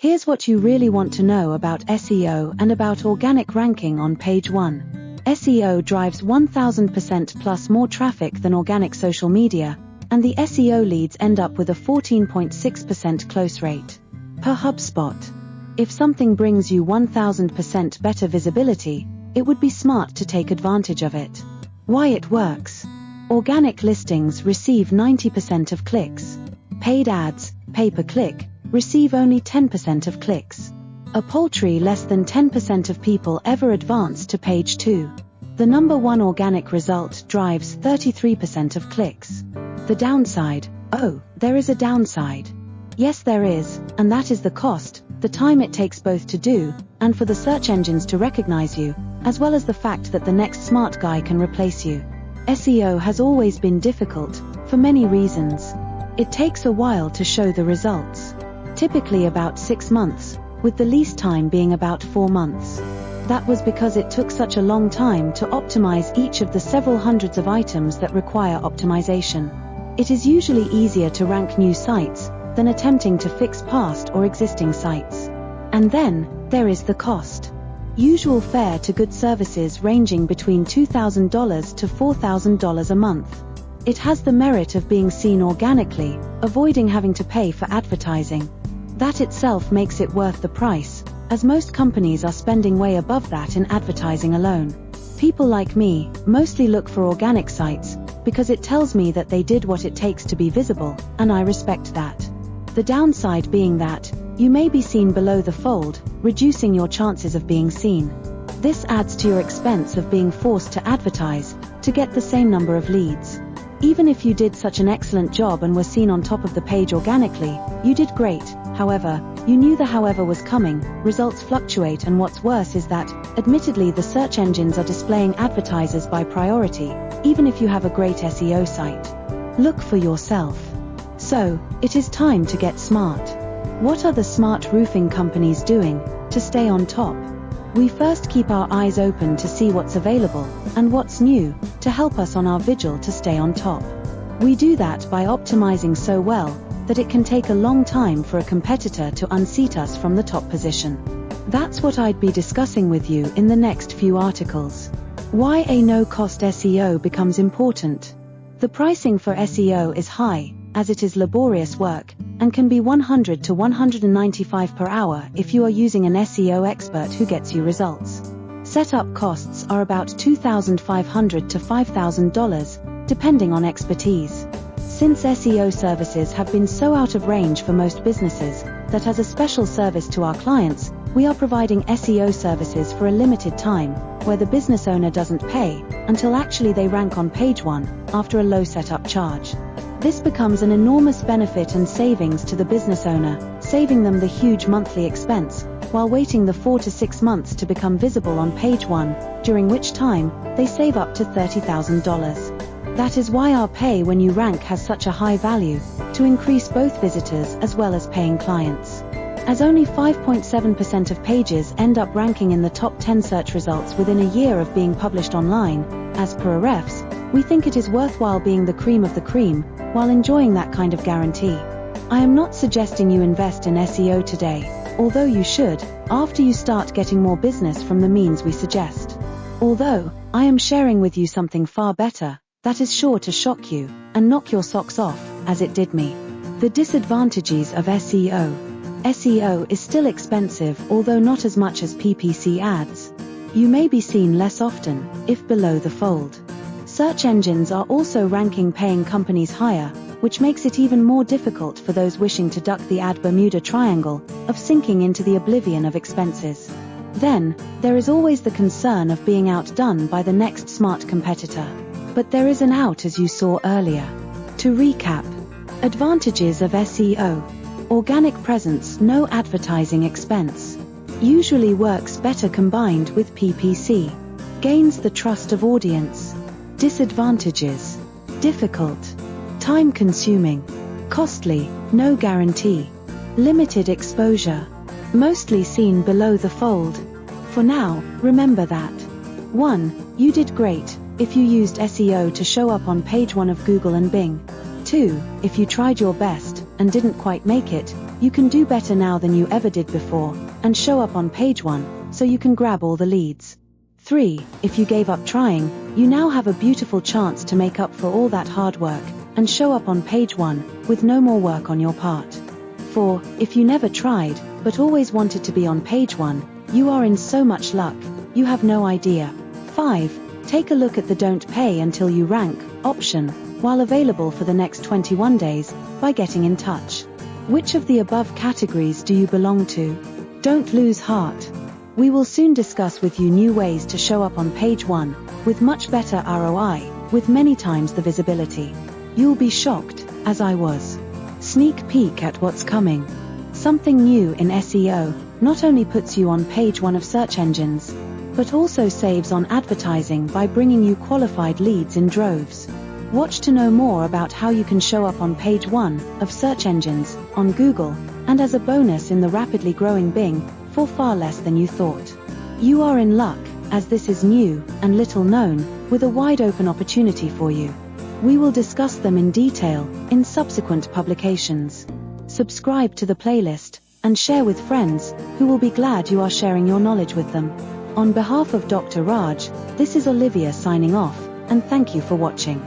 Here's what you really want to know about SEO and about organic ranking on page 1. SEO drives 1000% plus more traffic than organic social media, and the SEO leads end up with a 14.6% close rate. Per HubSpot. If something brings you 1000% better visibility, it would be smart to take advantage of it. Why it works. Organic listings receive 90% of clicks. Paid ads, pay-per-click, receive only 10% of clicks. A paltry less than 10% of people ever advance to page 2. The number one organic result drives 33% of clicks. The downside. Oh, there is a downside. Yes, there is, and that is the cost, the time it takes both to do, and for the search engines to recognize you, as well as the fact that the next smart guy can replace you. SEO has always been difficult, for many reasons. It takes a while to show the results. Typically about 6 months, with the least time being about 4 months. That was because it took such a long time to optimize each of the several hundreds of items that require optimization. It is usually easier to rank new sites than attempting to fix past or existing sites. And then, there is the cost. Usual fare to good services ranging between $2,000 to $4,000 a month. It has the merit of being seen organically, avoiding having to pay for advertising. That itself makes it worth the price, as most companies are spending way above that in advertising alone. People like me mostly look for organic sites, because it tells me that they did what it takes to be visible, and I respect that. The downside being that, you may be seen below the fold, reducing your chances of being seen. This adds to your expense of being forced to advertise, to get the same number of leads. Even if you did such an excellent job and were seen on top of the page organically, you did great. However, you knew the however was coming, results fluctuate, and what's worse is that, admittedly, the search engines are displaying advertisers by priority, even if you have a great SEO site. Look for yourself. So, it is time to get smart. What are the smart roofing companies doing to stay on top? We first keep our eyes open to see what's available and what's new to help us on our vigil to stay on top. We do that by optimizing so well that it can take a long time for a competitor to unseat us from the top position. That's what I'd be discussing with you in the next few articles. Why a no-cost SEO becomes important. The pricing for SEO is high, as it is laborious work, and can be $100 to $195 per hour if you are using an SEO expert who gets you results. Setup costs are about $2,500 to $5,000, depending on expertise. Since SEO services have been so out of range for most businesses, that as a special service to our clients, we are providing SEO services for a limited time, where the business owner doesn't pay, until actually they rank on page 1, after a low setup charge. This becomes an enormous benefit and savings to the business owner, saving them the huge monthly expense, while waiting the 4 to 6 months to become visible on page 1, during which time, they save up to $30,000. That is why our pay when you rank has such a high value, to increase both visitors as well as paying clients. As only 5.7% of pages end up ranking in the top 10 search results within a year of being published online, as per Ahrefs, we think it is worthwhile being the cream of the cream, while enjoying that kind of guarantee. I am not suggesting you invest in SEO today, although you should, after you start getting more business from the means we suggest. Although, I am sharing with you something far better, that is sure to shock you, and knock your socks off, as it did me. The disadvantages of SEO. SEO is still expensive, although not as much as PPC ads. You may be seen less often, if below the fold. Search engines are also ranking paying companies higher, which makes it even more difficult for those wishing to duck the ad Bermuda Triangle, of sinking into the oblivion of expenses. Then, there is always the concern of being outdone by the next smart competitor. But there is an out, as you saw earlier. To recap. Advantages of SEO. Organic presence, no advertising expense. Usually works better combined with PPC. Gains the trust of audience. Disadvantages. Difficult. Time-consuming. Costly, no guarantee. Limited exposure. Mostly seen below the fold. For now, remember that. 1. You did great, if you used SEO to show up on page 1 of Google and Bing. 2. If you tried your best, and didn't quite make it, You can do better now than you ever did before, and show up on page 1, so you can grab all the leads. 3. If you gave up trying, you now have a beautiful chance to make up for all that hard work, and show up on page 1, with no more work on your part. 4. If you never tried, but always wanted to be on page 1, you are in so much luck, you have no idea. 5. Take a look at the "Don't Pay Until You Rank" option, while available for the next 21 days, by getting in touch. Which of the above categories do you belong to? Don't lose heart. We will soon discuss with you new ways to show up on page 1, with much better ROI, with many times the visibility. You'll be shocked, as I was. Sneak peek at what's coming. Something new in SEO not only puts you on page 1 of search engines, but also saves on advertising by bringing you qualified leads in droves. Watch to know more about how you can show up on page 1 of search engines, on Google, and as a bonus in the rapidly growing Bing, for far less than you thought. You are in luck, as this is new and little known, with a wide open opportunity for you. We will discuss them in detail in subsequent publications. Subscribe to the playlist and share with friends who will be glad you are sharing your knowledge with them. On behalf of Dr. Raj, this is Olivia signing off, and thank you for watching.